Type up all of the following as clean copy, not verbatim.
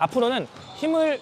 앞으로는 힘을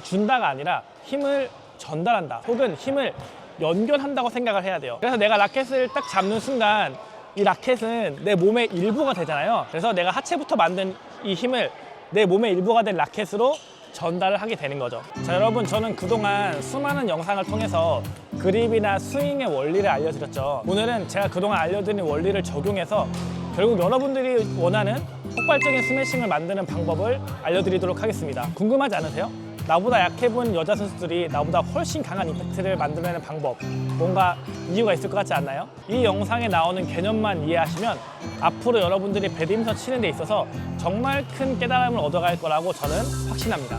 준다가 아니라 힘을 전달한다 혹은 힘을 연결한다고 생각을 해야 돼요. 그래서 내가 라켓을 딱 잡는 순간 이 라켓은 내 몸의 일부가 되잖아요. 그래서 내가 하체부터 만든 이 힘을 내 몸의 일부가 된 라켓으로 전달을 하게 되는 거죠. 자, 여러분, 저는 그동안 수많은 영상을 통해서 그립이나 스윙의 원리를 알려드렸죠. 오늘은 제가 그동안 알려드린 원리를 적용해서 결국 여러분들이 원하는 폭발적인 스매싱을 만드는 방법을 알려드리도록 하겠습니다. 궁금하지 않으세요? 나보다 약해 보이는 여자 선수들이 나보다 훨씬 강한 임팩트를 만들어내는 방법, 뭔가 이유가 있을 것 같지 않나요? 이 영상에 나오는 개념만 이해하시면 앞으로 여러분들이 배드민턴 치는 데 있어서 정말 큰 깨달음을 얻어갈 거라고 저는 확신합니다.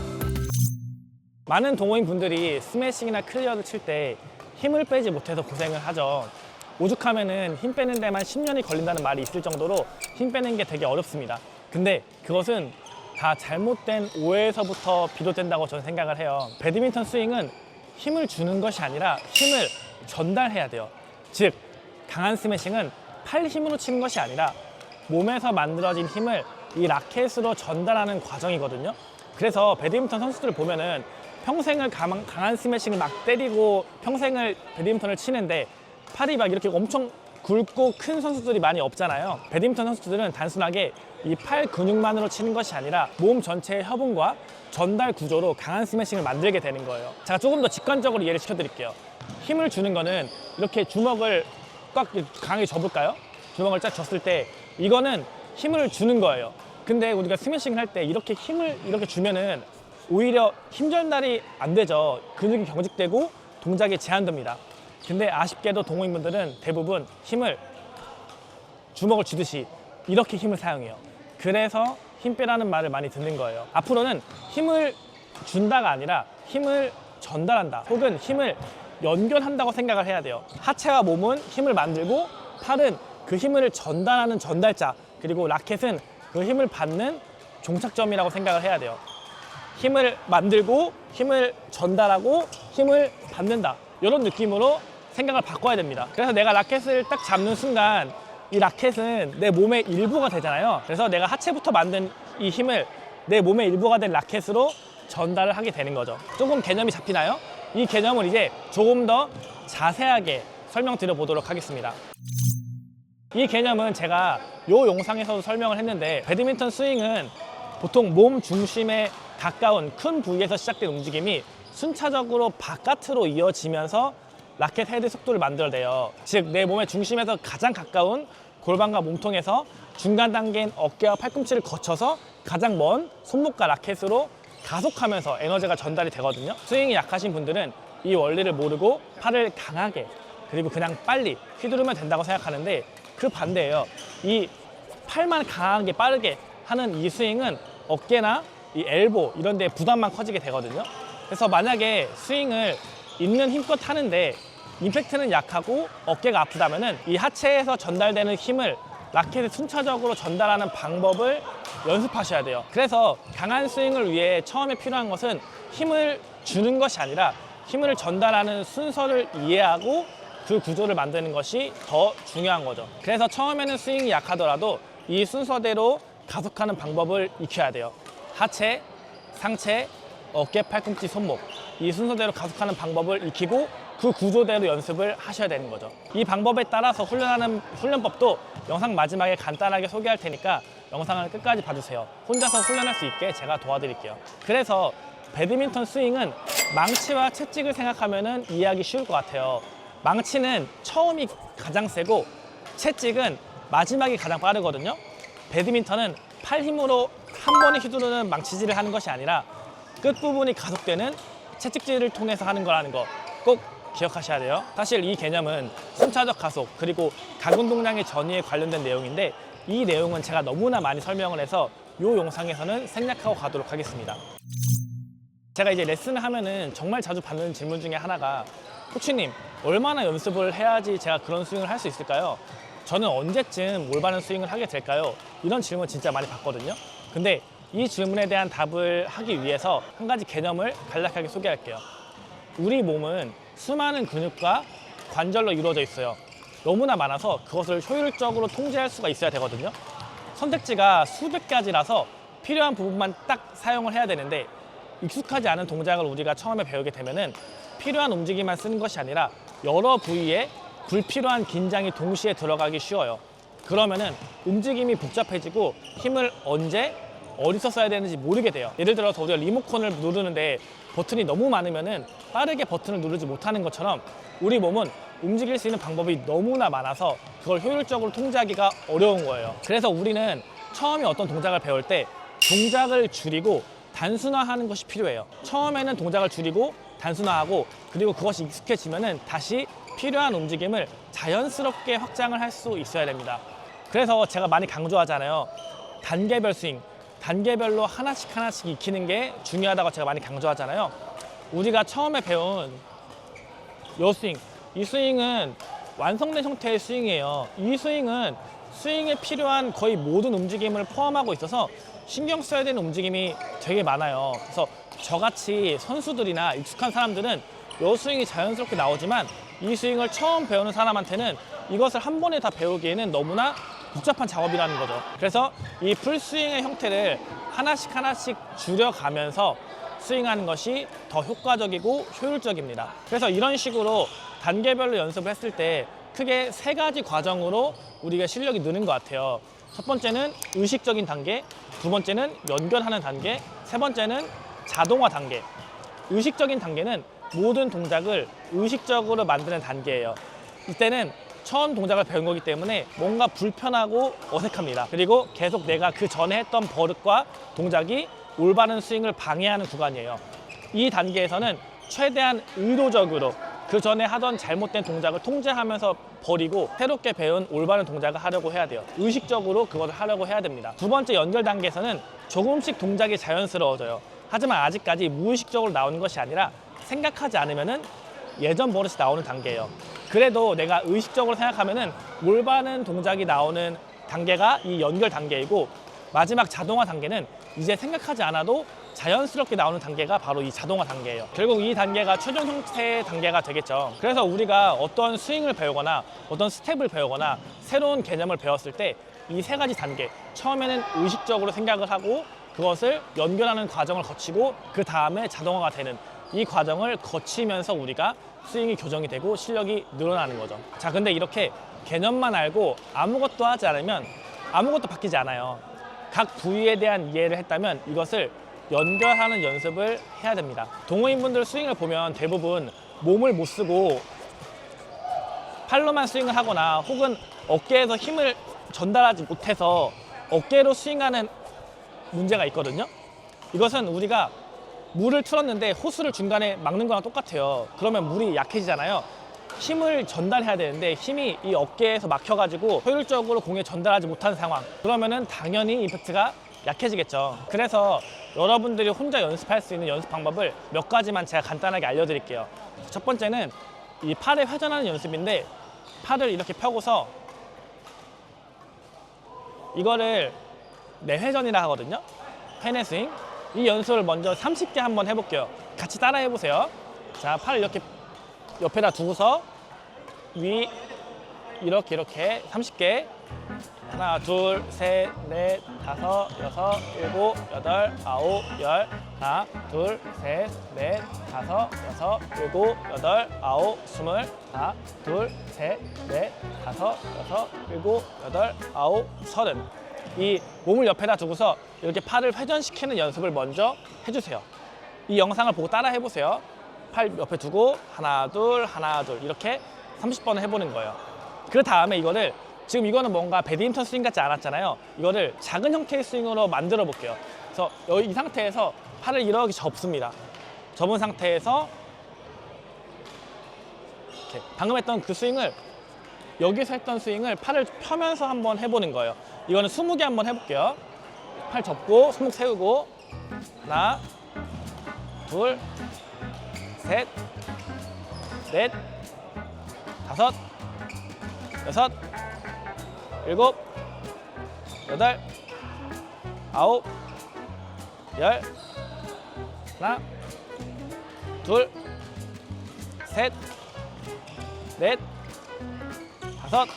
많은 동호인 분들이 스매싱이나 클리어를 칠 때 힘을 빼지 못해서 고생을 하죠. 오죽하면은 힘 빼는 데만 10년이 걸린다는 말이 있을 정도로 힘 빼는 게 되게 어렵습니다. 근데 그것은 다 잘못된 오해에서부터 비롯된다고 저는 생각을 해요. 배드민턴 스윙은 힘을 주는 것이 아니라 힘을 전달해야 돼요. 즉, 강한 스매싱은 팔 힘으로 치는 것이 아니라 몸에서 만들어진 힘을 이 라켓으로 전달하는 과정이거든요. 그래서 배드민턴 선수들을 보면은 평생을 강한 스매싱을 막 때리고 평생을 배드민턴을 치는데 팔이 막 이렇게 엄청 굵고 큰 선수들이 많이 없잖아요. 배드민턴 선수들은 단순하게 이 팔 근육만으로 치는 것이 아니라 몸 전체의 협응과 전달 구조로 강한 스매싱을 만들게 되는 거예요. 제가 조금 더 직관적으로 이해를 시켜드릴게요. 힘을 주는 거는 이렇게 주먹을 꽉 강하게 접을까요? 주먹을 쫙 줬을 때 이거는 힘을 주는 거예요. 근데 우리가 스매싱을 할 때 이렇게 힘을 이렇게 주면은 오히려 힘 전달이 안 되죠. 근육이 경직되고 동작이 제한됩니다. 근데 아쉽게도 동호인분들은 대부분 힘을 주먹을 쥐듯이 이렇게 힘을 사용해요. 그래서 힘 빼라는 말을 많이 듣는 거예요. 앞으로는 힘을 준다가 아니라 힘을 전달한다 혹은 힘을 연결한다고 생각을 해야 돼요. 하체와 몸은 힘을 만들고 팔은 그 힘을 전달하는 전달자, 그리고 라켓은 그 힘을 받는 종착점이라고 생각을 해야 돼요. 힘을 만들고 힘을 전달하고 힘을 받는다, 이런 느낌으로 생각을 바꿔야 됩니다. 그래서 내가 라켓을 딱 잡는 순간 이 라켓은 내 몸의 일부가 되잖아요. 그래서 내가 하체부터 만든 이 힘을 내 몸의 일부가 된 라켓으로 전달을 하게 되는 거죠. 조금 개념이 잡히나요? 이 개념을 이제 조금 더 자세하게 설명드려 보도록 하겠습니다. 이 개념은 제가 이 영상에서도 설명을 했는데, 배드민턴 스윙은 보통 몸 중심에 가까운 큰 부위에서 시작된 움직임이 순차적으로 바깥으로 이어지면서 라켓 헤드 속도를 만들어내요. 즉, 내 몸의 중심에서 가장 가까운 골반과 몸통에서 중간 단계인 어깨와 팔꿈치를 거쳐서 가장 먼 손목과 라켓으로 가속하면서 에너지가 전달이 되거든요. 스윙이 약하신 분들은 이 원리를 모르고 팔을 강하게 그리고 그냥 빨리 휘두르면 된다고 생각하는데, 그 반대예요. 이 팔만 강하게 빠르게 하는 이 스윙은 어깨나 이 엘보 이런 데 부담만 커지게 되거든요. 그래서 만약에 스윙을 있는 힘껏 하는데 임팩트는 약하고 어깨가 아프다면은 이 하체에서 전달되는 힘을 라켓에 순차적으로 전달하는 방법을 연습하셔야 돼요. 그래서 강한 스윙을 위해 처음에 필요한 것은 힘을 주는 것이 아니라 힘을 전달하는 순서를 이해하고 그 구조를 만드는 것이 더 중요한 거죠. 그래서 처음에는 스윙이 약하더라도 이 순서대로 가속하는 방법을 익혀야 돼요. 하체, 상체, 어깨, 팔꿈치, 손목, 이 순서대로 가속하는 방법을 익히고 그 구조대로 연습을 하셔야 되는 거죠. 이 방법에 따라서 훈련하는 훈련법도 영상 마지막에 간단하게 소개할 테니까 영상을 끝까지 봐주세요. 혼자서 훈련할 수 있게 제가 도와드릴게요. 그래서 배드민턴 스윙은 망치와 채찍을 생각하면 이해하기 쉬울 것 같아요. 망치는 처음이 가장 세고 채찍은 마지막이 가장 빠르거든요. 배드민턴은 팔 힘으로 한 번에 휘두르는 망치질을 하는 것이 아니라 끝부분이 가속되는 채찍질을 통해서 하는 거라는 거 꼭 기억하셔야 돼요. 사실 이 개념은 순차적 가속 그리고 각 운동량의 전이에 관련된 내용인데, 이 내용은 제가 너무나 많이 설명을 해서 이 영상에서는 생략하고 가도록 하겠습니다. 제가 이제 레슨을 하면은 정말 자주 받는 질문 중에 하나가, 코치님, 얼마나 연습을 해야지 제가 그런 스윙을 할 수 있을까요? 저는 언제쯤 올바른 스윙을 하게 될까요? 이런 질문 진짜 많이 받거든요. 근데 이 질문에 대한 답을 하기 위해서 한 가지 개념을 간략하게 소개할게요. 우리 몸은 수많은 근육과 관절로 이루어져 있어요. 너무나 많아서 그것을 효율적으로 통제할 수가 있어야 되거든요. 선택지가 수백 가지라서 필요한 부분만 딱 사용을 해야 되는데, 익숙하지 않은 동작을 우리가 처음에 배우게 되면은 필요한 움직임만 쓰는 것이 아니라 여러 부위에 불필요한 긴장이 동시에 들어가기 쉬워요. 그러면은 움직임이 복잡해지고 힘을 언제 어디서 써야 되는지 모르게 돼요. 예를 들어서 우리가 리모컨을 누르는데 버튼이 너무 많으면은 빠르게 버튼을 누르지 못하는 것처럼, 우리 몸은 움직일 수 있는 방법이 너무나 많아서 그걸 효율적으로 통제하기가 어려운 거예요. 그래서 우리는 처음에 어떤 동작을 배울 때 동작을 줄이고 단순화하는 것이 필요해요. 처음에는 동작을 줄이고 단순화하고, 그리고 그것이 익숙해지면은 다시 필요한 움직임을 자연스럽게 확장을 할 수 있어야 됩니다. 그래서 제가 많이 강조하잖아요. 단계별 스윙, 단계별로 하나씩 하나씩 익히는 게 중요하다고 제가 많이 강조하잖아요. 우리가 처음에 배운 요 스윙, 이 스윙은 완성된 형태의 스윙이에요. 이 스윙은 스윙에 필요한 거의 모든 움직임을 포함하고 있어서 신경 써야 되는 움직임이 되게 많아요. 그래서 저같이 선수들이나 익숙한 사람들은 이 스윙이 자연스럽게 나오지만, 이 스윙을 처음 배우는 사람한테는 이것을 한 번에 다 배우기에는 너무나 복잡한 작업이라는 거죠. 그래서 이 풀스윙의 형태를 하나씩 하나씩 줄여가면서 스윙하는 것이 더 효과적이고 효율적입니다. 그래서 이런 식으로 단계별로 연습을 했을 때 크게 3가지 과정으로 우리가 실력이 느는 것 같아요. 첫 번째는 의식적인 단계, 두 번째는 연결하는 단계, 세 번째는 자동화 단계. 의식적인 단계는 모든 동작을 의식적으로 만드는 단계예요. 이때는 처음 동작을 배운 거기 때문에 뭔가 불편하고 어색합니다. 그리고 계속 내가 그 전에 했던 버릇과 동작이 올바른 스윙을 방해하는 구간이에요. 이 단계에서는 최대한 의도적으로 그 전에 하던 잘못된 동작을 통제하면서 버리고 새롭게 배운 올바른 동작을 하려고 해야 돼요. 의식적으로 그것을 하려고 해야 됩니다. 두 번째 연결 단계에서는 조금씩 동작이 자연스러워져요. 하지만 아직까지 무의식적으로 나오는 것이 아니라 생각하지 않으면은 예전 버릇이 나오는 단계예요. 그래도 내가 의식적으로 생각하면은 올바른 동작이 나오는 단계가 이 연결 단계이고, 마지막 자동화 단계는 이제 생각하지 않아도 자연스럽게 나오는 단계가 바로 이 자동화 단계예요. 결국 이 단계가 최종 형태의 단계가 되겠죠. 그래서 우리가 어떤 스윙을 배우거나 어떤 스텝을 배우거나 새로운 개념을 배웠을 때 이 3가지 단계, 처음에는 의식적으로 생각을 하고 그것을 연결하는 과정을 거치고 그 다음에 자동화가 되는 이 과정을 거치면서 우리가 스윙이 교정이 되고 실력이 늘어나는 거죠. 자, 근데 이렇게 개념만 알고 아무것도 하지 않으면 아무것도 바뀌지 않아요. 각 부위에 대한 이해를 했다면 이것을 연결하는 연습을 해야 됩니다. 동호인분들 스윙을 보면 대부분 몸을 못 쓰고 팔로만 스윙을 하거나 혹은 어깨에서 힘을 전달하지 못해서 어깨로 스윙하는 문제가 있거든요. 이것은 우리가 물을 틀었는데 호스를 중간에 막는 거랑 똑같아요. 그러면 물이 약해지잖아요. 힘을 전달해야 되는데 힘이 이 어깨에서 막혀가지고 효율적으로 공에 전달하지 못하는 상황, 그러면은 당연히 임팩트가 약해지겠죠. 그래서 여러분들이 혼자 연습할 수 있는 연습 방법을 몇 가지만 제가 간단하게 알려드릴게요. 첫 번째는 이 팔을 회전하는 연습인데, 팔을 이렇게 펴고서 이거를 내회전이라 하거든요. 페네 스윙. 이 연습을 먼저 30개 한번 해볼게요. 같이 따라 해보세요. 자, 팔을 이렇게 옆에다 두고서 위 이렇게 30개. 하나, 둘, 셋, 넷, 다섯, 여섯, 일곱, 여덟, 아홉, 열. 하나, 둘, 셋, 넷, 다섯, 여섯, 일곱, 여덟, 아홉, 스물. 하나, 둘, 셋, 넷, 다섯, 여섯, 일곱, 여덟, 아홉, 서른. 이 몸을 옆에다 두고서 이렇게 팔을 회전시키는 연습을 먼저 해주세요. 이 영상을 보고 따라 해보세요. 팔 옆에 두고 하나, 둘, 이렇게 30번을 해보는 거예요. 그 다음에 이거를, 지금 이거는 뭔가 배드민턴 스윙 같지 않았잖아요. 이거를 작은 형태의 스윙으로 만들어 볼게요. 그래서 이 상태에서 팔을 이렇게 접습니다. 접은 상태에서 이렇게 방금 했던 그 스윙을, 여기서 했던 스윙을 팔을 펴면서 한번 해보는 거예요. 이거는 20개 한번 해볼게요. 팔 접고 손목 세우고 하나, 둘, 셋, 넷, 다섯, 여섯, 일곱, 여덟, 아홉, 열. 하나, 둘, 셋, 넷, 다섯,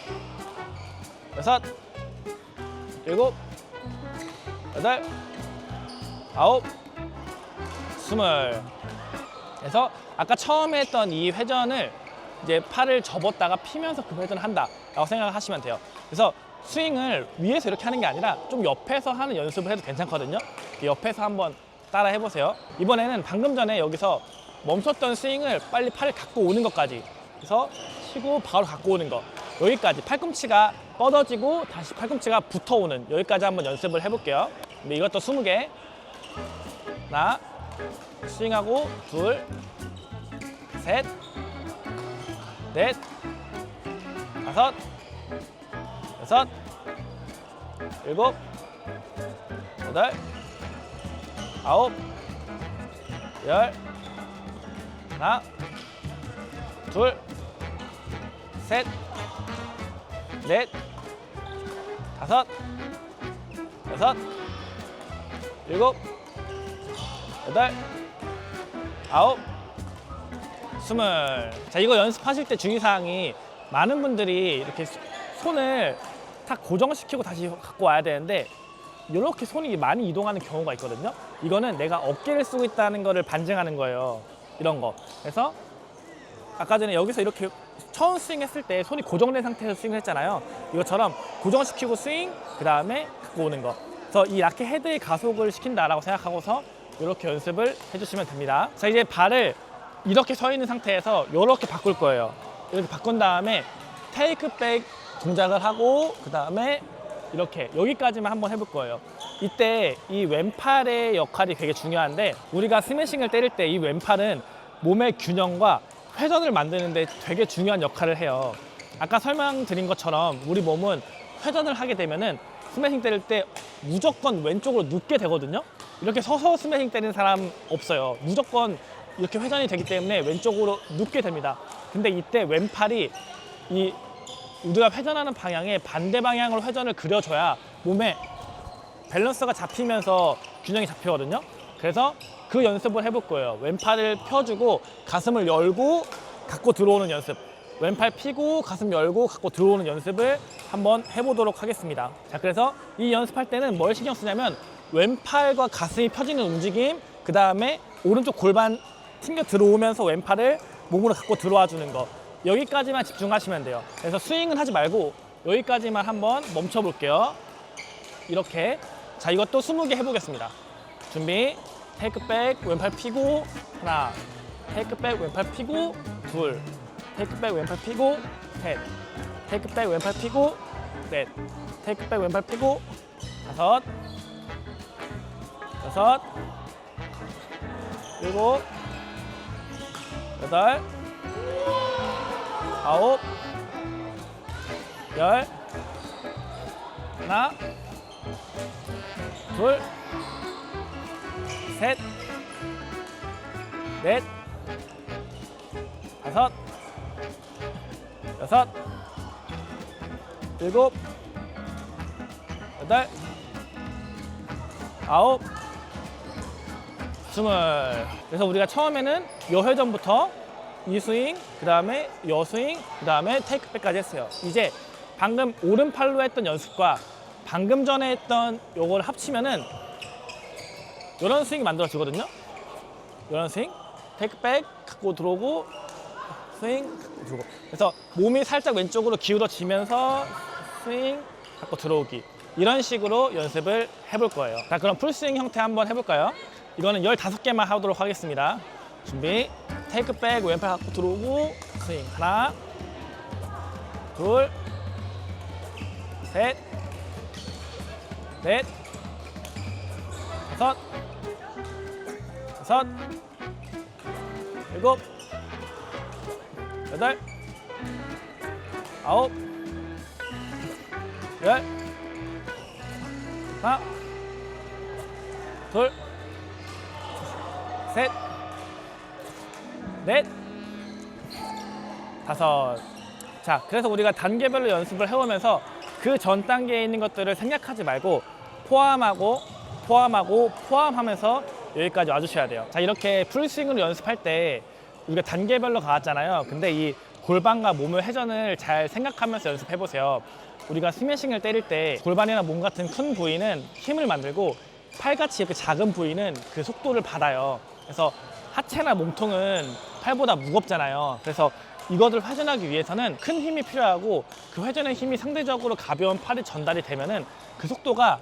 여섯, 일곱, 여덟, 아홉, 스물. 그래서 아까 처음에 했던 이 회전을 이제 팔을 접었다가 피면서 그 회전을 한다라고 생각하시면 돼요. 그래서 스윙을 위에서 이렇게 하는 게 아니라 좀 옆에서 하는 연습을 해도 괜찮거든요. 옆에서 한번 따라 해보세요. 이번에는 방금 전에 여기서 멈췄던 스윙을 빨리 팔을 갖고 오는 것까지. 그래서 치고 바로 갖고 오는 거. 여기까지 팔꿈치가 뻗어지고 다시 팔꿈치가 붙어오는 여기까지 한번 연습을 해볼게요. 근데 이것도 20개. 하나, 스윙하고 둘, 셋, 넷, 다섯, 여섯, 일곱, 여덟, 아홉, 열. 하나, 둘, 셋, 넷, 다섯, 여섯, 일곱, 여덟, 아홉, 스물. 자, 이거 연습하실 때 주의사항이 많은 분들이 이렇게 손을 탁 고정시키고 다시 갖고 와야 되는데 이렇게 손이 많이 이동하는 경우가 있거든요. 이거는 내가 어깨를 쓰고 있다는 거를 반증하는 거예요. 이런 거. 그래서 아까 전에 여기서 이렇게 처음 스윙 했을 때 손이 고정된 상태에서 스윙을 했잖아요. 이것처럼 고정시키고 스윙, 그 다음에 갖고 오는 거. 그래서 이 라켓 헤드의 가속을 시킨다라고 생각하고서 이렇게 연습을 해주시면 됩니다. 자, 이제 발을 이렇게 서 있는 상태에서 이렇게 바꿀 거예요. 이렇게 바꾼 다음에 테이크백 동작을 하고 그 다음에 이렇게 여기까지만 한번 해볼 거예요. 이때 이 왼팔의 역할이 되게 중요한데 우리가 스매싱을 때릴 때 이 왼팔은 몸의 균형과 회전을 만드는 데 되게 중요한 역할을 해요. 아까 설명드린 것처럼 우리 몸은 회전을 하게 되면은 스매싱 때릴 때 무조건 왼쪽으로 눕게 되거든요. 이렇게 서서 스매싱 때리는 사람 없어요. 무조건 이렇게 회전이 되기 때문에 왼쪽으로 눕게 됩니다. 근데 이때 왼팔이 이 우리가 회전하는 방향에 반대 방향으로 회전을 그려줘야 몸에 밸런스가 잡히면서 균형이 잡히거든요. 그래서 그 연습을 해볼 거예요. 왼팔을 펴주고 가슴을 열고 갖고 들어오는 연습. 왼팔 피고 가슴 열고 갖고 들어오는 연습을 한번 해보도록 하겠습니다. 자, 그래서 이 연습할 때는 뭘 신경 쓰냐면 왼팔과 가슴이 펴지는 움직임, 그 다음에 오른쪽 골반 튕겨 들어오면서 왼팔을 몸으로 갖고 들어와 주는 거. 여기까지만 집중하시면 돼요. 그래서 스윙은 하지 말고 여기까지만 한번 멈춰 볼게요. 이렇게. 자, 이것도 20개 해보겠습니다. 준비. 테이크백 왼팔 피고 하나, 테이크백 왼팔 피고 둘, 테이크백 왼팔 피고 셋, 테이크백 왼팔 피고 넷, 테이크백 왼팔 피고 다섯, 여섯, 일곱, 여덟, 아홉, 열. 하나, 둘, 셋, 넷, 다섯, 여섯, 일곱, 여덟, 아홉, 스물. 그래서 우리가 처음에는 요 회전부터 이 스윙, 그 다음에 요 스윙, 그 다음에 테이크백까지 했어요. 이제 방금 오른팔로 했던 연습과 방금 전에 했던 요걸 합치면은 이런 스윙이 만들어지거든요. 이런 스윙, 테이크백 갖고 들어오고 스윙 갖고 들어오고. 그래서 몸이 살짝 왼쪽으로 기울어지면서 스윙 갖고 들어오기. 이런 식으로 연습을 해볼 거예요. 자, 그럼 풀스윙 형태 한번 해볼까요? 이거는 15개만 하도록 하겠습니다. 준비. 테이크백 왼팔 갖고 들어오고 스윙. 하나, 둘, 셋, 넷, 다섯, 여섯, 일곱, 여덟, 아홉, 열. 하나, 둘, 셋, 넷, 다섯. 자, 그래서 우리가 단계별로 연습을 해오면서 그 전 단계에 있는 것들을 생략하지 말고 포함하면서 여기까지 와주셔야 돼요. 자, 이렇게 풀스윙으로 연습할 때 우리가 단계별로 가왔잖아요. 근데 이 골반과 몸의 회전을 잘 생각하면서 연습해보세요. 우리가 스매싱을 때릴 때 골반이나 몸 같은 큰 부위는 힘을 만들고 팔같이 이렇게 작은 부위는 그 속도를 받아요. 그래서 하체나 몸통은 팔보다 무겁잖아요. 그래서 이것을 회전하기 위해서는 큰 힘이 필요하고 그 회전의 힘이 상대적으로 가벼운 팔이 전달이 되면은 그 속도가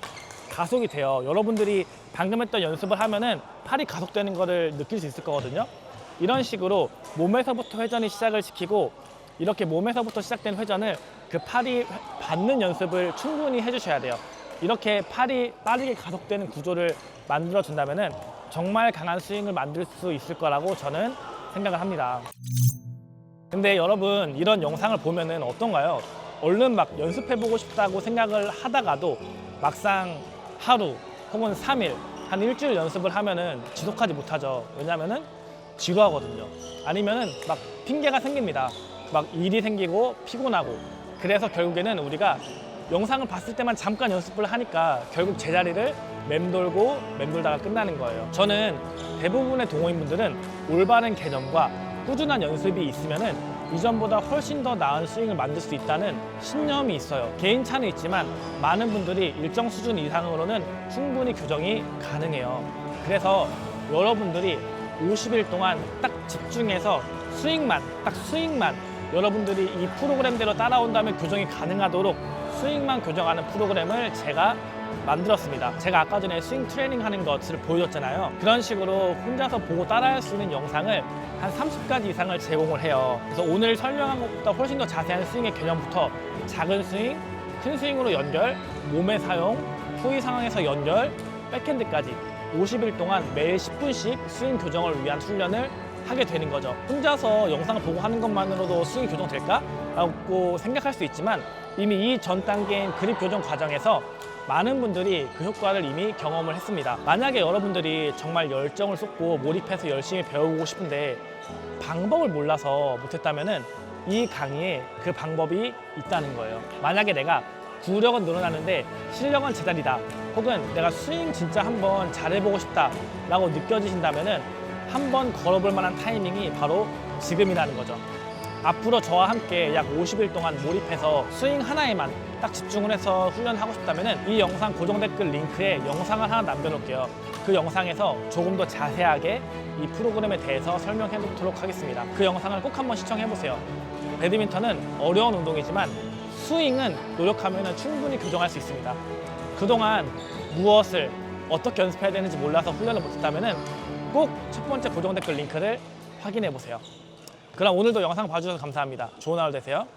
가속이 돼요. 여러분들이 방금 했던 연습을 하면은 팔이 가속되는 거를 느낄 수 있을 거거든요. 이런 식으로 몸에서부터 회전이 시작을 시키고 이렇게 몸에서부터 시작된 회전을 그 팔이 받는 연습을 충분히 해주셔야 돼요. 이렇게 팔이 빠르게 가속되는 구조를 만들어 준다면은 정말 강한 스윙을 만들 수 있을 거라고 저는 생각을 합니다. 근데 여러분 이런 영상을 보면은 어떤가요? 얼른 막 연습해보고 싶다고 생각을 하다가도 막상 하루 혹은 3일, 한 일주일 연습을 하면은 지속하지 못하죠. 왜냐면은 지루하거든요. 아니면은 막 핑계가 생깁니다. 막 일이 생기고 피곤하고. 그래서 결국에는 우리가 영상을 봤을 때만 잠깐 연습을 하니까 결국 제자리를 맴돌다가 끝나는 거예요. 저는 대부분의 동호인분들은 올바른 개념과 꾸준한 연습이 있으면은 이전보다 훨씬 더 나은 스윙을 만들 수 있다는 신념이 있어요. 개인차는 있지만 많은 분들이 일정 수준 이상으로는 충분히 교정이 가능해요. 그래서 여러분들이 50일 동안 딱 집중해서 스윙만 여러분들이 이 프로그램대로 따라온다면 교정이 가능하도록 스윙만 교정하는 프로그램을 제가 만들었습니다. 제가 아까 전에 스윙 트레이닝 하는 것을 보여줬잖아요. 그런 식으로 혼자서 보고 따라할 수 있는 영상을 한 30가지 이상을 제공을 해요. 그래서 오늘 설명한 것보다 훨씬 더 자세한 스윙의 개념부터 작은 스윙, 큰 스윙으로 연결, 몸의 사용, 후위 상황에서 연결, 백핸드까지 50일 동안 매일 10분씩 스윙 교정을 위한 훈련을 하게 되는 거죠. 혼자서 영상을 보고 하는 것만으로도 스윙 교정될까? 라고 생각할 수 있지만 이미 이 전 단계인 그립 교정 과정에서 많은 분들이 그 효과를 이미 경험을 했습니다. 만약에 여러분들이 정말 열정을 쏟고 몰입해서 열심히 배우고 싶은데 방법을 몰라서 못했다면은 이 강의에 그 방법이 있다는 거예요. 만약에 내가 구력은 늘어나는데 실력은 제자리다, 혹은 내가 스윙 진짜 한번 잘해보고 싶다 라고 느껴지신다면은 한번 걸어볼 만한 타이밍이 바로 지금이라는 거죠. 앞으로 저와 함께 약 50일 동안 몰입해서 스윙 하나에만 딱 집중을 해서 훈련하고 싶다면 이 영상 고정 댓글 링크에 영상을 하나 남겨놓을게요. 그 영상에서 조금 더 자세하게 이 프로그램에 대해서 설명해 놓도록 하겠습니다. 그 영상을 꼭 한번 시청해 보세요. 배드민턴은 어려운 운동이지만 스윙은 노력하면 충분히 교정할 수 있습니다. 그동안 무엇을 어떻게 연습해야 되는지 몰라서 훈련을 못했다면 꼭 첫 번째 고정 댓글 링크를 확인해 보세요. 그럼 오늘도 영상 봐주셔서 감사합니다. 좋은 하루 되세요.